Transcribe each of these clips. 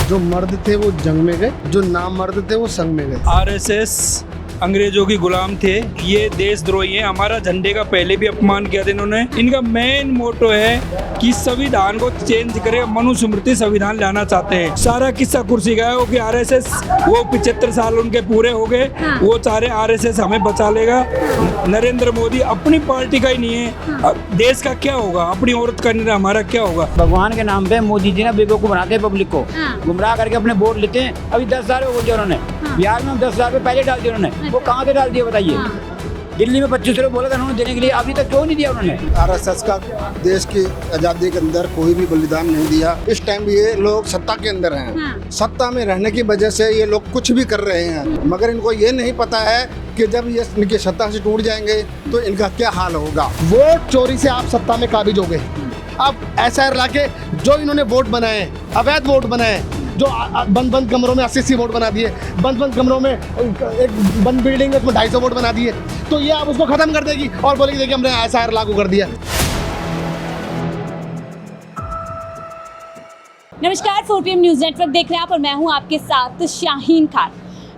जो मर्द थे वो जंग में गए, जो नामर्द थे वो संग में गए। आरएसएस अंग्रेजों की गुलाम थे, ये देशद्रोही हैं। हमारा झंडे का पहले भी अपमान किया था इन्होंने। इनका मेन मोटो है कि संविधान को चेंज करे, मनुस्मृति संविधान लाना चाहते हैं। सारा किस्सा कुर्सी का है वो कि आरएसएस वो 75 साल उनके पूरे हो गए, वो सारे आरएसएस हमें बचा लेगा। नरेंद्र मोदी अपनी पार्टी का ही नहीं है, अब देश का क्या होगा, अपनी औरत का नहीं, हमारा क्या होगा। भगवान के नाम पे मोदी जी ना बेवकूफ बनाते हैं पब्लिक को, गुमराह करके अपने वोट लेते हैं। अभी 10 साल हो गए उन्होंने, बिहार में 10 साल पहले डाल दिए उन्होंने, वो कहाँ से डाल दिए बताइए। दिल्ली में 25 रुपये बोला था उन्होंने देने के लिए, अभी तक क्यों नहीं दिया उन्होंने। आरएसएस का देश की आज़ादी के अंदर कोई भी बलिदान नहीं दिया। इस टाइम ये लोग सत्ता के अंदर हैं, सत्ता में रहने की वजह से ये लोग कुछ भी कर रहे हैं, मगर इनको ये नहीं पता है कि जब ये इनकी सत्ता से टूट जाएंगे तो इनका क्या हाल होगा। वोट चोरी से आप सत्ता में काबिज हो गए। अब ऐसा लाके जो इन्होंने वोट बनाए, अवैध वोट बनाए, जो बंद बंद कमरों में 80 वोट बना दिए, बंद बंद कमरों में एक बंद बिल्डिंग है उसमें 250 वोट बना दिए, तो ये आप उसको खत्म कर देगी और बोलेगी देखिए हमने SIR लागू कर दिया। नमस्कार, 4PM न्यूज़ नेटवर्क देख रहे हैं आप और मैं हूं आपके साथ शाहीन खान।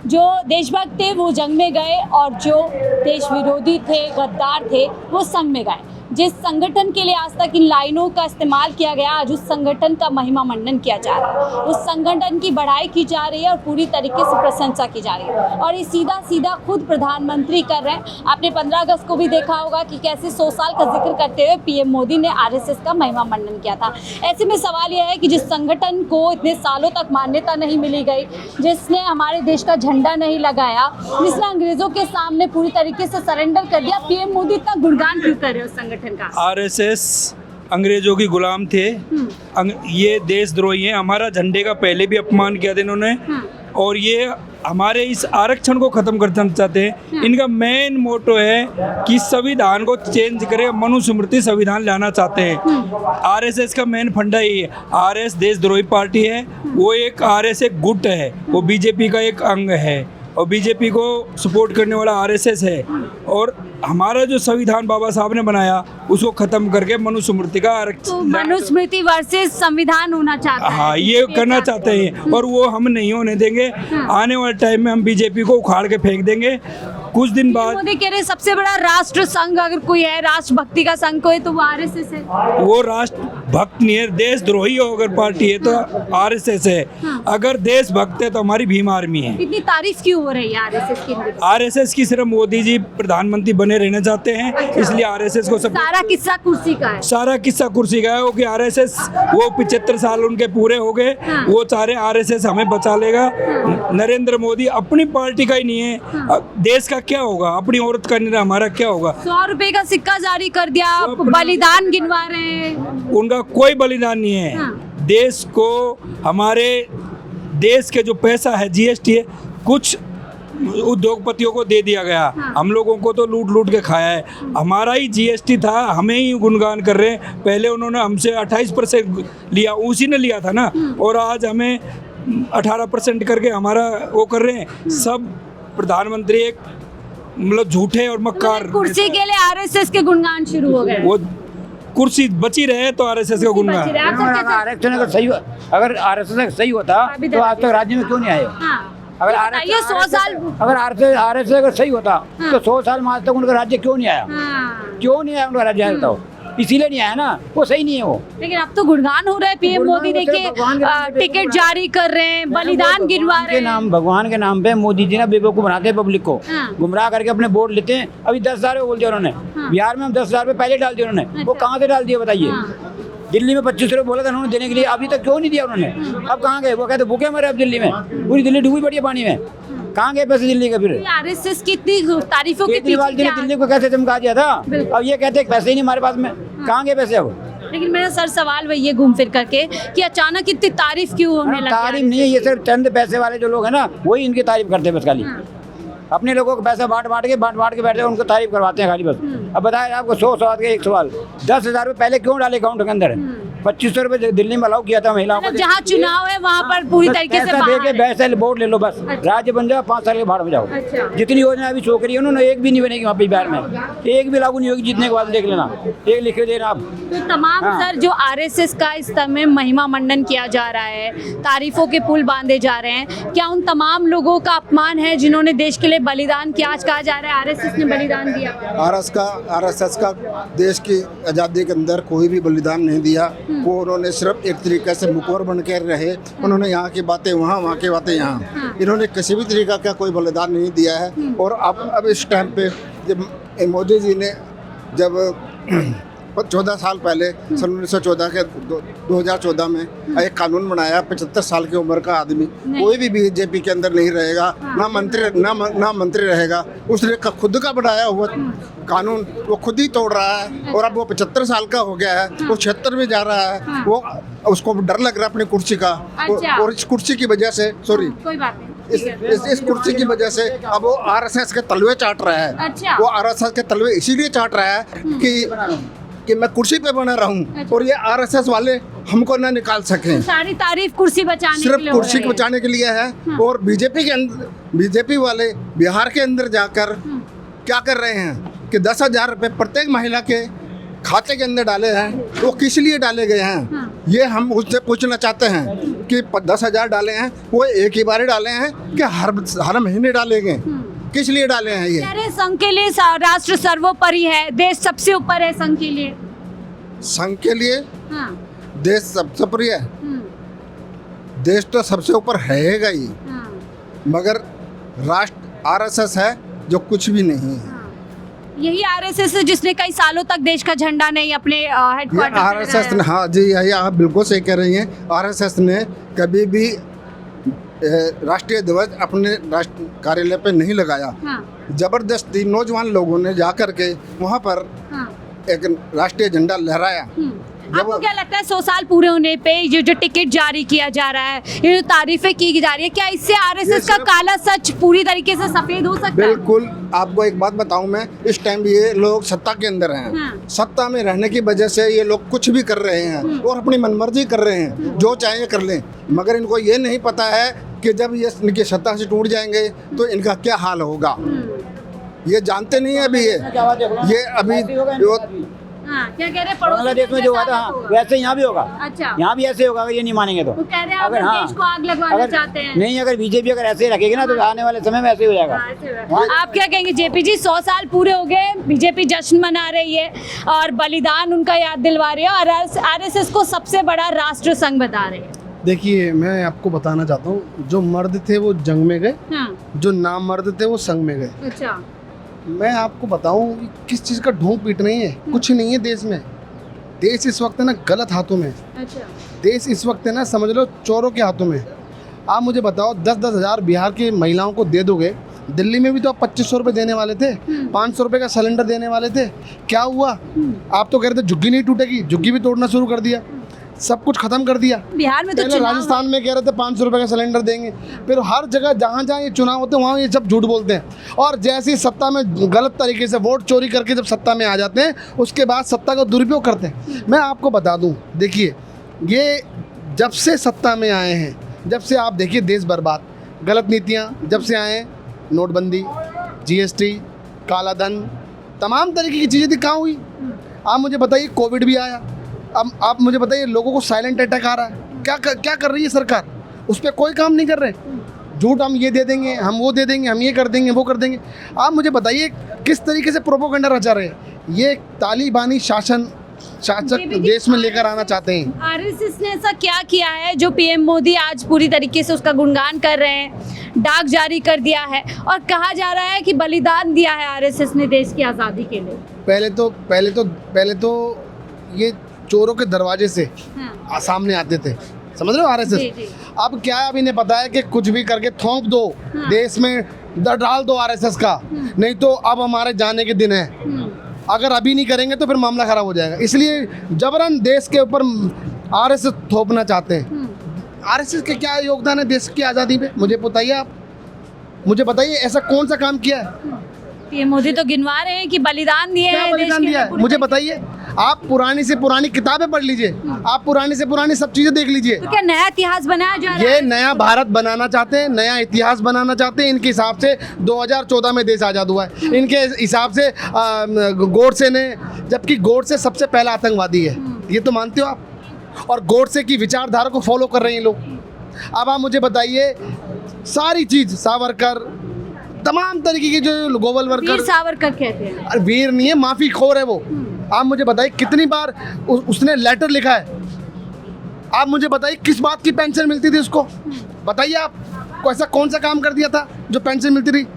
जो देशभक्त थे वो जंग में गए और जो देश विरोधी थे, गद्दार थे, वो संग में गए। जिस संगठन के लिए आज तक इन लाइनों का इस्तेमाल किया गया, आज उस संगठन का महिमा मंडन किया जा रहा है, उस संगठन की बढ़ाई की जा रही है और पूरी तरीके से प्रशंसा की जा रही है। और ये सीधा सीधा खुद प्रधानमंत्री कर रहे हैं। आपने 15 अगस्त को भी देखा होगा कि कैसे 100 साल का जिक्र करते हुए PM मोदी ने RSS का महिमा मंडन किया था। ऐसे में सवाल यह है कि जिस संगठन को इतने सालों तक मान्यता नहीं मिली गई, जिसने हमारे देश का झंडा नहीं लगाया, जिसने अंग्रेजों के सामने पूरी तरीके से सरेंडर कर दिया, PM मोदी इतना गुणगान क्यों कर रहे उस संगठन? आरएसएस अंग्रेजों की गुलाम थे, ये देशद्रोही हैं। हमारा झंडे का पहले भी अपमान किया था इन्होंने, और ये हमारे इस आरक्षण को खत्म करना चाहते हैं। इनका मेन मोटो है कि संविधान को चेंज करे, मनुस्मृति संविधान लाना चाहते हैं। आरएसएस का मेन फंडा ये है। आरएस देशद्रोही पार्टी है, वो एक आरएस एक गुट है, वो बीजेपी का एक अंग है और बीजेपी को सपोर्ट करने वाला आरएसएस है। और हमारा जो संविधान बाबा साहब ने बनाया उसको खत्म करके मनुस्मृति का आरक्षण, तो मनुस्मृति वर्सेस संविधान होना चाहता है। हाँ, ये करना चाहते हैं और वो हम नहीं होने देंगे। आने वाले टाइम में हम बीजेपी को उखाड़ के फेंक देंगे। कुछ दिन बाद मोदी कह रहे सबसे बड़ा राष्ट्र संघ अगर कोई है, राष्ट्रभक्ति का संघ कोई, तो वो RSS है। वो राष्ट्र भक्त नहीं है, देशद्रोही हो अगर पार्टी है तो RSS है। अगर देश भक्त है तो हमारी भीम आर्मी है। इतनी तारीफ क्यों हो रही है RSS की? RSS की सिर्फ मोदी जी प्रधानमंत्री बने रहना चाहते हैं, इसलिए RSS को सब सारा किस्सा कुर्सी का है। सारा किस्सा कुर्सी का है वो कि RSS वो 75 साल उनके पूरे हो गए, वो सारे RSS हमें बचा लेगा। नरेंद्र मोदी अपनी पार्टी का ही नहीं है, अब देश का क्या होगा, अपनी औरत का नहीं, हमारा क्या होगा। 100 रुपए का सिक्का जारी कर दिया, बलिदान गिनवा रहे हैं। उनका कोई बलिदान नहीं है। देश को, हमारे देश के जो पैसा है, GST है, कुछ उद्योगपतियों को दे दिया गया। हम लोगों को तो लूट लूट के खाया है। हमारा ही GST था, हमें ही गुणगान कर रहे हैं। पहले उन्होंने हमसे 28% लिया, उसी ने लिया था ना, और आज हमें 18% करके हमारा वो कर रहे हैं। सब प्रधानमंत्री एक मतलब झूठे और मक्कार। कुर्सी के लिए RSS के गुणगान शुरू हो गए। वो कुर्सी बची रहे तो RSS का गुणगान। आरक्षण अगर सही, अगर RSS सही होता तो आज तक राज्य में क्यों नहीं आए। अगर बताइए 100 साल, अगर RSS अगर सही होता तो 100 साल में आज तक उनका राज्य क्यों नहीं आया। क्यों नहीं आया उनका राज्य, बताओ। इसीलिए नहीं आया ना, वो सही नहीं है वो। लेकिन अब तो गुणगान हो रहा है। PM मोदी देखिए टिकट जारी कर रहे हैं, बलिदान गिनवा रहे हैं। भगवान के नाम पे मोदी जी ना बेवकूफ बनाते हैं पब्लिक को, गुमराह करके अपने वोट लेते हैं। अभी 10 साल बोल दिया उन्होंने, बिहार में 10 रुपये पहले डाल दिए उन्होंने, वो कहाँ से डाल दिए बताइए। दिल्ली में 25 रुपये बोला था उन्होंने देने के लिए, अभी तक क्यों नहीं दिया उन्होंने। अब कहाँ गए, वो कहते भूखे मरे अब दिल्ली में, पूरी दिल्ली डूबी पड़ी है पानी में। कहाँ गए पैसे दिल्ली के फिर? RSS की इतनी तारीफों के पीछे दिल्ली को कैसे चमका दिया था, अब ये कहते पैसे ही नहीं हमारे पास में, कहाँ गए पैसे अब। लेकिन मेरा सर सवाल वही है घूम फिर करके कि अचानक इतनी तारीफ क्यों होने लगी? तारीफ नहीं है, ये सिर्फ चंद पैसे वाले जो लोग हैं ना, वही इनकी तारीफ करते हैं बस खाली। अपने लोगों को पैसा बांट बांट के बैठे उनको तारीफ करवाते हैं खाली बस। अब बताए आपको 100 सवाल के एक सवाल, 10,000 रुपये पहले क्यों डाले अकाउंट के अंदर, 2500 रुपए दिल्ली में अलाउ किया था महिलाओं को। मतलब जहाँ चुनाव है वहाँ पर पूरी तरीके से पैसा बाहर दे के है। 22 साल वोट ले लो बस, अच्छा। राज्य बन जाओ, 5 साल के भाड़ में जाओ। अच्छा। जितनी योजना अभी छोकरी है उन्होंने एक भी नहीं बनेगी वहाँ पे बिहार में, एक भी लागू नहीं होगी। जीतने के बाद देख लेना, एक लिख के देना आप। तो तमाम हाँ। सर जो आरएसएस का इस समय में महिमा मंडन किया जा रहा है, तारीफों के पुल बांधे जा रहे हैं, क्या उन तमाम लोगों का अपमान है जिन्होंने देश के लिए बलिदान किया? आज कहा जा रहा है आरएसएस ने बलिदान दिया। आरएसएस का देश की आज़ादी के अंदर कोई भी बलिदान नहीं दिया। वो उन्होंने सिर्फ एक तरीके से मुखौर बन के रहे। उन्होंने यहाँ की बातें वहाँ की बातें यहाँ। इन्होंने किसी भी तरीका का कोई बलिदान नहीं दिया है। और अब इस टाइम पे जब मोदी जी ने जब 14 साल पहले सन 1914 के 2014 में एक कानून बनाया, 75 साल की उम्र का आदमी कोई भी बीजेपी के अंदर नहीं रहेगा, ना मंत्री रहेगा। उसने खुद का बनाया हुआ कानून वो खुद ही तोड़ रहा है। और अब वो 75 साल का हो गया है, वो 76 में जा रहा है। वो उसको डर लग रहा है अपनी कुर्सी का। अच्छा। और इस कुर्सी की वजह से कोई बात नहीं। इस कुर्सी की वजह से अब वो आरएसएस के तलवे चाट रहा है। अच्छा। वो आरएसएस के तलवे इसीलिए चाट रहा है कि मैं कुर्सी पे बना रहूं। अच्छा। और ये आरएसएस वाले हमको ना निकाल सकें। सारी तारीफ कुर्सी बचाने के सिर्फ लिए हो कुर्सी रही को है। बचाने के लिए है। और बीजेपी वाले बिहार के अंदर जाकर क्या कर रहे हैं कि 10,000 रुपये प्रत्येक महिला के खाते के अंदर डाले हैं। वो किस लिए डाले गए हैं ये हम उससे पूछना चाहते हैं कि 10,000 डाले हैं वो एक ही बार डाले हैं कि हर महीने डाले गए, किस लिए डाले हैं ये? कह रहे संघ के लिए राष्ट्र सर्वोपरि है, देश सबसे ऊपर है संघ के लिए। संघ के लिए हाँ। देश सबसे प्रिय है। देश तो सबसे ऊपर है ही, हाँ। मगर राष्ट्र आरएसएस है जो कुछ भी नहीं है। यही आरएसएस है जिसने कई सालों तक देश का झंडा नहीं अपने हेडक्वार्टर पे आरएसएस ने, लगाया। हाँ जी, यही आप बिल्कुल सही कह रही हैं। आरएसएस ने कभी भी राष्ट्रीय ध्वज अपने राष्ट्र कार्यालय पे नहीं लगाया। हाँ। जबरदस्ती नौजवान लोगों ने जा करके वहाँ पर हाँ। एक राष्ट्रीय झंडा लहराया। आपको क्या लगता है 100 साल पूरे होने पे ये जो टिकट जारी किया जा रहा है, ये जो तारीफें की जा रही है, क्या इससे आरएसएस का काला सच पूरी तरीके से सफेद हो सकता है? बिल्कुल। आपको एक बात बताऊं मैं, इस टाइम ये लोग सत्ता के अंदर हैं। हाँ। सत्ता में रहने की वजह से ये लोग कुछ भी कर रहे हैं और अपनी मनमर्जी कर रहे हैं, जो चाहे कर लें। मगर इनको ये नहीं पता है कि जब ये इनकी सत्ता से टूट जाएंगे तो इनका क्या हाल होगा। ये जानते नहीं है अभी। ये अभी हाँ, क्या कह रहे हैं? पड़ोसी बांग्लादेश में जो हुआ था, हाँ, वैसे यहाँ भी होगा। अच्छा। यहाँ भी ऐसे होगा अगर ये नहीं मानेंगे तो। वो कह रहे हैं अगर देश को आग लगवाना चाहते हैं। नहीं, अगर बीजेपी अगर ऐसे रखेगी ना तो आने वाले समय में ऐसे ही हो जाएगा। हाँ, ऐसे हुआ। आप क्या कहेंगे जेपी जी? 100 साल पूरे हो गए, बीजेपी जश्न मना रही है और बलिदान उनका याद दिलवा रही है और आरएसएस को सबसे बड़ा राष्ट्र संघ बता रहे हैं। देखिए, मैं आपको बताना चाहता हूँ, जो मर्द थे वो जंग में गए, हाँ। जो नामर्द थे वो संघ में गए। अच्छा। मैं आपको बताऊं कि किस चीज़ का ढोंग पीट नहीं है, कुछ नहीं है देश में। देश इस वक्त है ना गलत हाथों में। अच्छा। देश इस वक्त है ना, समझ लो, चोरों के हाथों में। आप मुझे बताओ, 10-10 हज़ार बिहार की महिलाओं को दे दोगे। दिल्ली में भी तो आप 2500 रुपये देने वाले थे, 500 रुपये का सिलेंडर देने वाले थे। क्या हुआ? आप तो कह रहे थे झुग्गी नहीं टूटेगी, झुग्गी भी तोड़ना शुरू कर दिया, सब कुछ खत्म कर दिया। बिहार में तो पहले राजस्थान में कह रहे थे 500 रुपये का सिलेंडर देंगे, फिर हर जगह जहाँ जहाँ ये चुनाव होते हैं वहाँ ये सब झूठ बोलते हैं। और जैसे ही सत्ता में गलत तरीके से वोट चोरी करके जब सत्ता में आ जाते हैं, उसके बाद सत्ता का दुरुपयोग करते हैं। मैं आपको बता दूँ, देखिए, ये जब से सत्ता में आए हैं, जब से आप देखिए देश बर्बाद, गलत नीतियाँ जब से आए हैं, नोटबंदी, जीएसटी, काला धन, तमाम तरीके की चीज़ें थी, कहाँ हुई? आप मुझे बताइए, कोविड भी आया। अब आप मुझे बताइए, लोगों को साइलेंट अटैक आ रहा है, क्या कर रही है सरकार? उस पर कोई काम नहीं कर रहे। झूठ, हम ये दे देंगे, हम वो दे देंगे, हम ये कर देंगे, वो कर देंगे। आप मुझे बताइए किस तरीके से प्रोपोगंडा रचा रहे हैं। ये तालिबानी शासक देश में लेकर आना चाहते हैं। आरएसएस ने ऐसा क्या किया है जो पीएम मोदी आज पूरी तरीके से उसका गुणगान कर रहे हैं? डाक जारी कर दिया है और कहा जा रहा है कि बलिदान दिया है आरएसएस ने देश की आज़ादी के लिए। पहले तो ये चोरों के दरवाजे से हाँ। सामने आते थे, समझ रहे हो आरएसएस? जी, जी। अब क्या है, अब इन्हें पता है कि कुछ भी करके थोप दो, हाँ। देश में डाल दो आरएसएस का, नहीं तो अब हमारे जाने के दिन है। अगर अभी नहीं करेंगे तो फिर मामला खराब हो जाएगा। इसलिए जबरन देश के ऊपर आरएसएस थोपना चाहते हैं। आरएसएस के क्या योगदान है देश की आज़ादी में? मुझे बताइए, आप मुझे बताइए, ऐसा कौन सा काम किया है? पीएम मोदी तो गिनवा रहे हैं कि बलिदान दिए क्या हैं देश बलिदान के दिया लिए है? पूरी मुझे तरीके बताइए। आप पुरानी से पुरानी किताबें पढ़ लीजिए, आप पुरानी से पुरानी सब चीजें देख लीजिए। तो क्या नया इतिहास बनाया जा रहा ये है? नया भारत बनाना चाहते हैं, नया इतिहास बनाना चाहते हैं। इनके हिसाब से 2014 में देश आज़ाद हुआ है, इनके हिसाब से गोडसे ने, जबकि गोडसे सबसे पहला आतंकवादी है, ये तो मानते हो आप? और गोडसे की विचारधारा को फॉलो कर रहे हैं लोग। अब आप मुझे बताइए, सारी चीज़ सावरकर, तमाम तरीके की जो गोवल वीर वर्कर, सावरकर कहते हैं। अरे वीर नहीं है, माफी खोर है वो। आप मुझे बताइए कितनी बार उसने लेटर लिखा है। आप मुझे बताइए किस बात की पेंशन मिलती थी उसको, बताइए आप, ऐसा कौन सा काम कर दिया था जो पेंशन मिलती थी?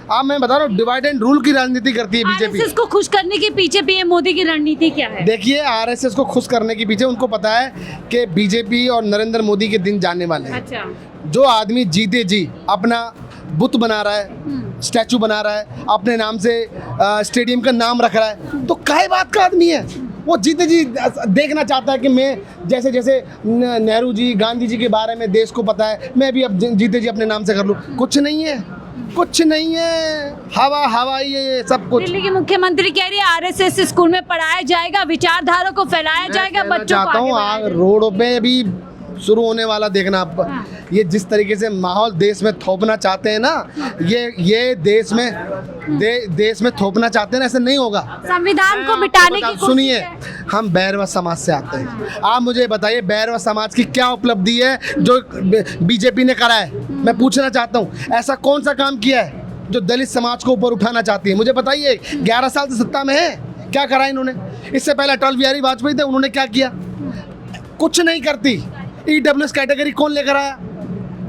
आप, मैं बता रहा हूँ, डिवाइड एंड रूल की राजनीति करती है बीजेपी। आरएसएस को खुश करने के पीछे पीएम मोदी की रणनीति क्या है? देखिए, आरएसएस को खुश करने के पीछे उनको पता है कि बीजेपी और नरेंद्र मोदी के दिन जाने वाले हैं। अच्छा। जो आदमी जीते जी अपना बुत बना रहा है, स्टैचू बना रहा है, अपने नाम से स्टेडियम का नाम रख रहा है, तो काहे बात का आदमी है वो? जीते जी देखना चाहता है कि मैं जैसे जैसे नेहरू जी, गांधी जी के बारे में देश को पता है, मैं भी अब जीते जी अपने नाम से कर लूँ। कुछ नहीं है, कुछ नहीं है, हवा ही है ये सब कुछ। दिल्ली की मुख्यमंत्री कह रही है आरएसएस स्कूल में पढ़ाया जाएगा, विचारधारा को फैलाया जाएगा, मैं बच्चों को चाहता हूँ आगे बढ़ाया रोडों पे भी शुरू होने वाला देखना आप। ये जिस तरीके से माहौल देश में थोपना चाहते हैं ना, ये देश में थोपना चाहते हैं ना, ऐसे नहीं होगा। संविधान को मिटाने की कोशिश सुनिए, है। हम बैरवा समाज से आते हैं। आप मुझे बताइए, बैरवा समाज की क्या उपलब्धि है जो बीजेपी ने करा है? मैं पूछना चाहता हूँ, ऐसा कौन सा काम किया है जो दलित समाज को ऊपर उठाना चाहती है? मुझे बताइए, 11 साल से सत्ता में है, क्या करा इन्होंने? इससे पहले अटल बिहारी वाजपेयी थे, उन्होंने क्या किया? कुछ नहीं करती। ईडब्ल्यूएस कैटेगरी कौन लेकर आया?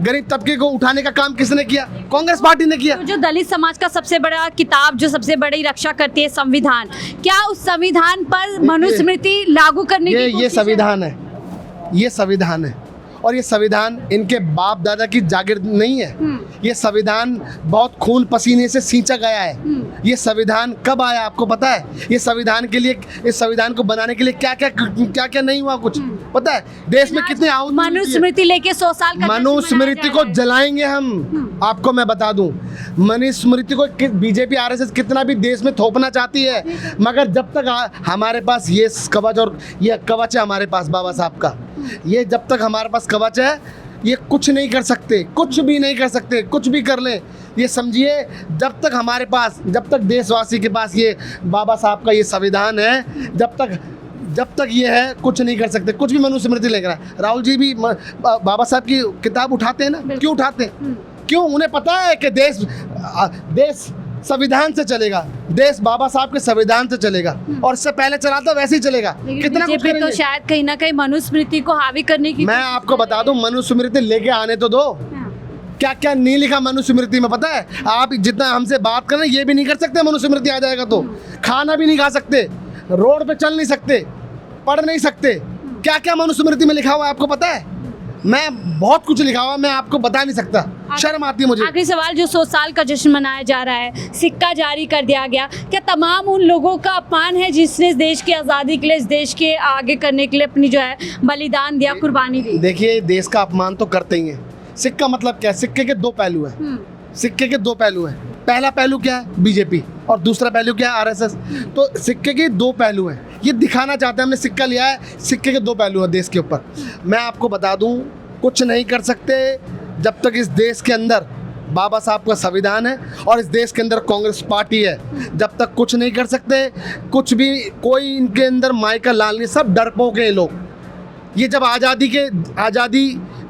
गरीब तबके को उठाने का काम किसने किया? कांग्रेस पार्टी ने किया। तो जो दलित समाज का सबसे बड़ा किताब, जो सबसे बड़ी रक्षा करती है, संविधान, क्या उस संविधान पर मनुस्मृति लागू करने की कोशिश ये है? संविधान है, ये संविधान है, और ये संविधान इनके बाप दादा की जागीर नहीं है। ये संविधान बहुत खून पसीने से सींचा गया है। ये संविधान कब आया आपको पता है? ये संविधान के लिए, इस संविधान को बनाने के लिए क्या क्या नहीं हुआ कुछ पता है? देश में कितने आहुति मिलती है। मनुस्मृति लेके 100 साल का जश्न मनुस्मृति मनाया को जा रहा है। जलाएंगे हम। आपको मैं बता दूं, मनुस्मृति को बीजेपी आरएसएस कितना भी देश में थोपना चाहती है, मगर जब तक हमारे पास ये कवच, और ये कवच है हमारे पास बाबा साहब का, ये जब तक हमारे पास कवच है, ये कुछ नहीं कर सकते, कुछ भी नहीं कर सकते। कुछ भी कर लें, ये समझिए, जब तक हमारे पास, जब तक देशवासी के पास ये बाबा साहब का ये संविधान है, जब तक ये है, कुछ नहीं कर सकते। कुछ भी मनुस्मृति लेकर आए। राहुल जी भी बाबा साहब की किताब उठाते हैं ना, क्यों उठाते हैं? क्यों? उन्हें पता है कि देश संविधान से चलेगा, देश बाबा साहब के संविधान से चलेगा, और इससे पहले चला था वैसे ही चलेगा। कितना कुछ बीजेपी तो करेंगे। शायद कहीं ना कहीं मनुस्मृति को हावी करने की मैं आपको बता दूं, मनुस्मृति लेके आने तो दो। क्या क्या नहीं लिखा मनुस्मृति में पता है? आप जितना हमसे बात करें, ये भी नहीं कर सकते। मनुस्मृति आ जाएगा तो खाना भी नहीं खा सकते, रोड पे चल नहीं सकते, पढ़ नहीं सकते। क्या क्या मनुस्मृति में लिखा हुआ है आपको पता है? मैं बहुत कुछ लिखा हुआ, मैं आपको बता नहीं सकता, शर्म आती है मुझे। आखिरी सवाल, जो 100 साल का जश्न मनाया जा रहा है, सिक्का जारी कर दिया गया, क्या तमाम उन लोगों का अपमान है जिसने इस देश की आज़ादी के लिए, इस देश के आगे करने के लिए अपनी जो है बलिदान दिया, कुर्बानी दी? देखिए, देश का अपमान तो करते ही हैं। सिक्का मतलब क्या है? सिक्के के दो पहलू हैं। सिक्के के दो पहलू हैं। पहला पहलू क्या है? बीजेपी, और दूसरा पहलू क्या है? आरएसएस। तो सिक्के के दो पहलू हैं, ये दिखाना चाहते हैं। हमने सिक्का लिया है, सिक्के के दो पहलू हैं देश के ऊपर। मैं आपको बता दूं, कुछ नहीं कर सकते जब तक इस देश के अंदर बाबा साहब का संविधान है और इस देश के अंदर कांग्रेस पार्टी है, जब तक कुछ नहीं कर सकते। कुछ भी, कोई इनके अंदर माई का लाल नहीं, सब डरपोक हैं लोग। ये जब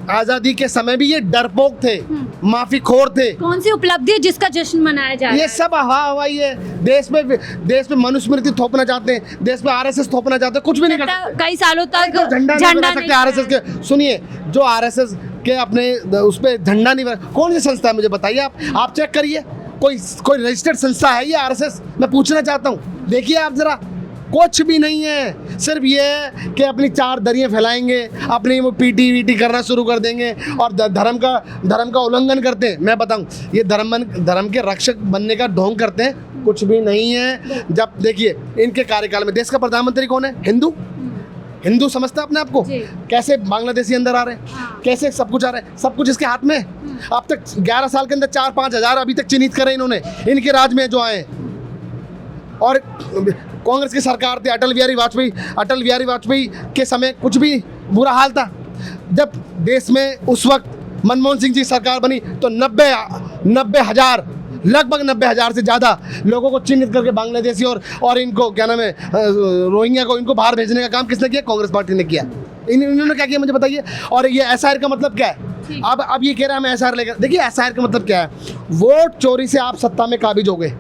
आज़ादी के समय भी ये डरपोक थे, माफी खोर थे। कौन सी उपलब्धि है जिसका जश्न मनाया जा रहा है? ये सब हवाई है। देश में मनुस्मृति थोपना चाहते हैं, देश में आरएसएस थोपना चाहते हैं। कुछ भी नहीं कर सकते। कई सालों तक झंडा नहीं बना सकते आरएसएस के। सुनिए, जो आरएसएस के अपने उस पे झंडा नहीं बना, कौन सी संस्था है मुझे बताइए आप चेक करिए। कोई रजिस्टर्ड संस्था है ये आरएसएस? मैं पूछना चाहता हूँ, देखिए आप जरा। कुछ भी नहीं है, सिर्फ ये है कि अपनी चार दरियाँ फैलाएंगे, अपनी वो पीटी करना शुरू कर देंगे, और धर्म का उल्लंघन करते हैं। मैं बताऊं, ये धर्म के रक्षक बनने का ढोंग करते हैं। कुछ भी नहीं है। जब देखिए, इनके कार्यकाल में देश का प्रधानमंत्री कौन है? हिंदू समझता है अपने आप को? कैसे बांग्लादेशी अंदर आ रहे हैं, कैसे सब कुछ आ रहा है, सब कुछ इसके हाथ में। अब तक 11 साल के अंदर 4-5 हज़ार अभी तक चिन्हित करे इन्होंने, इनके राज में जो आए। और कांग्रेस की सरकार थी, अटल बिहारी वाजपेयी के समय कुछ भी बुरा हाल था। जब देश में उस वक्त मनमोहन सिंह जी की सरकार बनी तो 90 हज़ार, लगभग 90 हज़ार से ज़्यादा लोगों को चिन्हित करके बांग्लादेशी और इनको क्या नाम है रोहिंग्या को इनको बाहर भेजने का काम किसने किया? कांग्रेस पार्टी ने किया। इन्होंने क्या किया मुझे बताइए। और ये एसआईआर का मतलब क्या है? अब ये कह रहा है मैं एसआईआर लेकर, देखिए एसआईआर का मतलब क्या है? वोट चोरी से आप सत्ता में काबिज हो गए।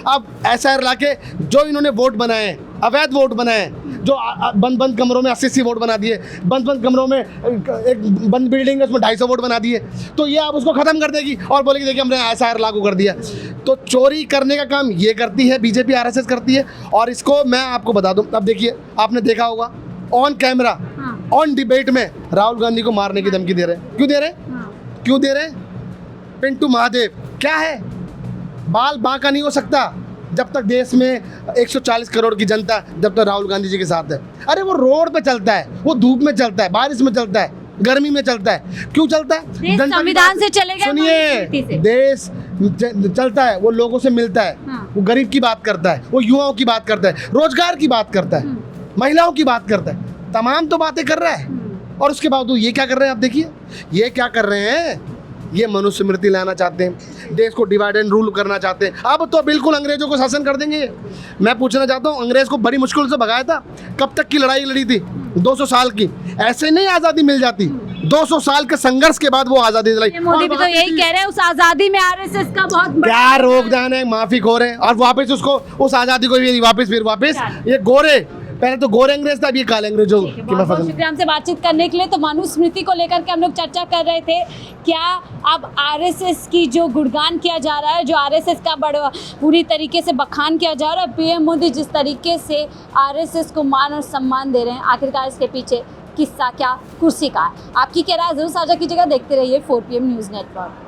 अब एसआईआर लाके जो इन्होंने वोट बनाए, अवैध वोट बनाए, जो बंद कमरों में 80 वोट बना दिए, बंद कमरों में एक बंद बिल्डिंग है उसमें 250 वोट बना दिए, तो ये आप उसको ख़त्म कर देगी और बोलेगी देखिए हमने एसआईआर लागू कर दिया। तो चोरी करने का काम ये करती है, बीजेपी आरएसएस करती है। और इसको मैं आपको बता दूं, अब देखिए आपने देखा होगा ऑन कैमरा, ऑन डिबेट में राहुल गांधी को मारने की धमकी दे रहे हैं। क्यों दे रहे? पिंटू महादेव क्या है? बाल बांका नहीं हो सकता जब तक देश में 140 करोड़ की जनता जब तक राहुल गांधी जी के साथ है। अरे वो रोड पे चलता है, वो धूप में चलता है, बारिश में चलता है, गर्मी में चलता है। क्यों चलता है? देश संविधान से चलेगा। सुनिए, देश चलता है, वो लोगों से मिलता है, वो गरीब की बात करता है, वो युवाओं की बात करता है, रोजगार की बात करता है, महिलाओं की बात करता है, तमाम तो बातें कर रहा है। और उसके बावजूद ये क्या कर रहे हैं? आप देखिए ये क्या कर रहे हैं। ये मनुस्मृति लाना चाहते हैं, देश को डिवाइड एंड रूल करना चाहते हैं। अब तो बिल्कुल अंग्रेजों को शासन कर देंगे। मैं पूछना चाहता हूँ, अंग्रेज को बड़ी मुश्किल से भगाया था, कब तक की लड़ाई लड़ी थी? 200 साल की। ऐसे नहीं आज़ादी मिल जाती, 200 साल के संघर्ष के बाद वो आज़ादी दिलाई। मोदी भी तो यही कह रहे हैं, उस आज़ादी में आरएसएस का बहुत बड़ा क्या रोकदान है, माफी खो रहे हैं और वापस उसको उस आज़ादी को भी वापस ये गोरे, पहले तो गोरे अंग्रेज था, अब ये काले अंग्रेजों की मैं बहुत पसंद। शुक्रिया हमसे बातचीत करने के लिए। तो मनुस्मृति को लेकर के हम लोग चर्चा कर रहे थे। क्या अब आरएसएस की जो गुणगान किया जा रहा है, जो आरएसएस का बड़ा पूरी तरीके से बखान किया जा रहा है, पीएम मोदी जिस तरीके से आरएसएस को मान और सम्मान दे रहे हैं, आखिरकार इसके पीछे किस्सा क्या कुर्सी का है? आपकी क्या राय जरूर साझा कीजिएगा। देखते रहिए 4 PM न्यूज़ नेटवर्क।